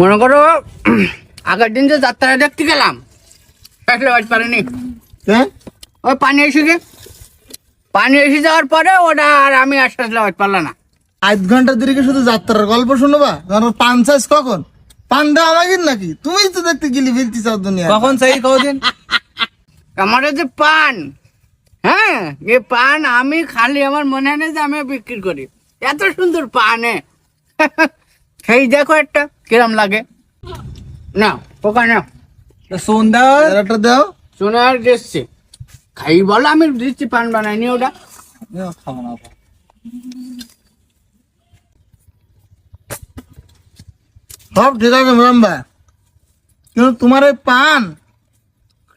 মনে করো আগের দিন যে যাত্রা দেখতে গেলাম লাইট পারেনি, ওই পানি এসে যাওয়ার পরে ওটা আর আমি আস্তে আস্তে লাইট পারলাম না। 8 ঘন্টা ধরে শুধু যাত্রার গল্প শুনবা? পান চাষ কখন? পান দেওয়া আমাকে নাকি? তুমি তো দেখতে গেলি ফিরতে চাও দুনিয়া কখন চাই কদিন? আমার যে পান, হ্যাঁ এই পান আমি খালি আমার মনে হয় না যে আমি বিক্রি করি, এত সুন্দর পানে সেই দেখো একটা কিরম লাগে। না ওখানে একটা দাও। শোনা আর দিচ্ছি, খাই বলো আমি দিচ্ছি, পান বানাইনি ওটা। খাবো না সব ঠিক আছে ম্যাডাম ভাই, কিন্তু তোমার এই পান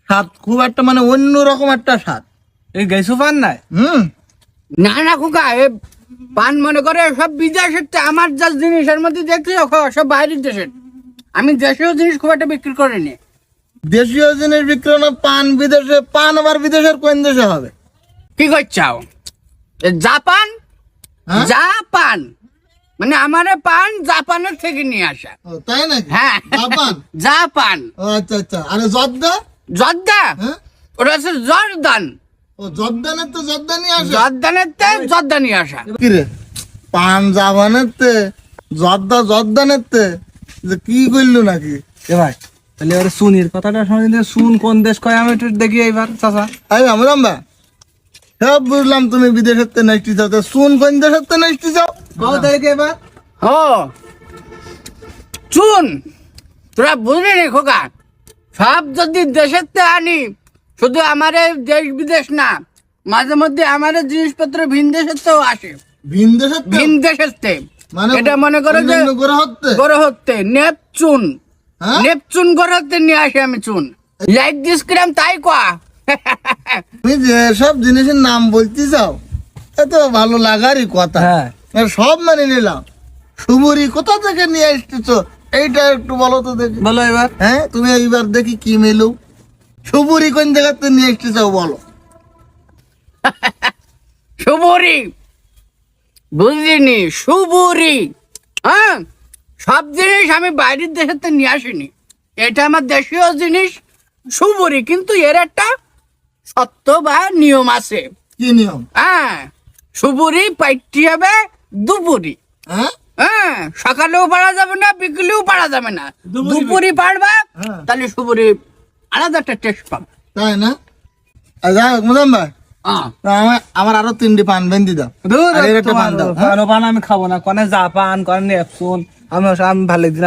স্বাদ খুব একটা মানে অন্যরকম একটা স্বাদ। এই গেছু পান নাই? না না খোকা, এ পান মনে করে সব বিদেশের, আমার যা জিনিসের মধ্যে দেখছি সব বাইরের দেশের, আমি দেশীয় জিনিস খুব একটা বিক্রি করিনি। দেশীয় জিনিস বিক্রি না, পান বিদেশে, পান আবার বিদেশের কোন দেশে হবে? কি করছাও? জাপান, হ্যাঁ? জাপান মানে আমার পান জাপানের থেকে নিয়ে আসা। ও, তাই নাকি? হ্যাঁ জাপান? জাপান। ও আচ্ছা আচ্ছা। আরে জর্দা? জর্দা হ্যাঁ, ওটা হচ্ছে জর্দান, ও জর্দানের তো জর্দানি আসে। জর্দানের তে জর্দা নিয়ে আসা। কি রে, পান জাপানের তে জর্দা জর্দানের তে, যে কি করলো নাকি? এ ভাই তাহলে এবারে সুনির কথাটা শুনে, সুন কোন দেশ কয় আমি একটু দেখি এইবার চাচা। আরে আমরাম বা সব বুঝলাম, তুমি বিদেশের তে নেক্সটি যাও, তা শুন কোন দেশের তে নেক্সটি যাও? কও তারিখে এবার? ও চুন, তোরা বুঝলি নি খোকা, সব যদি দেশের তে আনি, শুধু আমার দেশ বিদেশ না, মাঝে মধ্যে আমার জিনিসপত্র ভিন দেশের তেও আসে। ভিন দেশের তে? ভিন দেশের তে মানে এটা মনে করো যে অন্যান্য গ্রহের তে? গ্রহতে নেপচুন, হ্যাঁ? নেপচুন গ্রহতে নিয়ে আসে আমি চুন। লাইক দিস কিরাম তাই কোয়া। তুমি যেসব জিনিসের নাম বলতে চাও এত ভালো লাগারই কথা। হ্যাঁ সব মানে নিলাম। সুবুরি কোথা থেকে নিয়ে এসতেছো এইটা একটু বলো তো দেখি। বলো এবার। হ্যাঁ, তুমি এইবার দেখি কি মেলু। সুবুরি কোন জায়গাতে নিয়ে এসতেছো বলো। সুবুরি বুঝলিনি, সুবুরি। হ্যাঁ, সব জিনিস আমি বাইরের দেশের থেকে নিয়ে আসিনি, এটা আমার দেশীয় জিনিস সুবুরি, কিন্তু এর একটা সত্য বা নিয়ম আছে। কি নিয়ম? হ্যাঁ, সুবুরি পাইটি হবে দুপুরি। হ্যাঁ, হ্যাঁ, সকালেও পারা যাবে না, বিকেলেও পারা যাবে না, দুপুরি পারবা, হ্যাঁ। তাহলে সুবুরি আলাদা একটা টেস্ট পাবে। তাই না? যাই হোক মুজাম ভাই, হ্যাঁ, আমার আরো 3টি পান বেঁধে দাও। দূর আর এর একটা পান দাও। হ্যাঁ? পান আমি খাবো না, কনে জাপান কনে নেপচুন, আমি ভালো দিন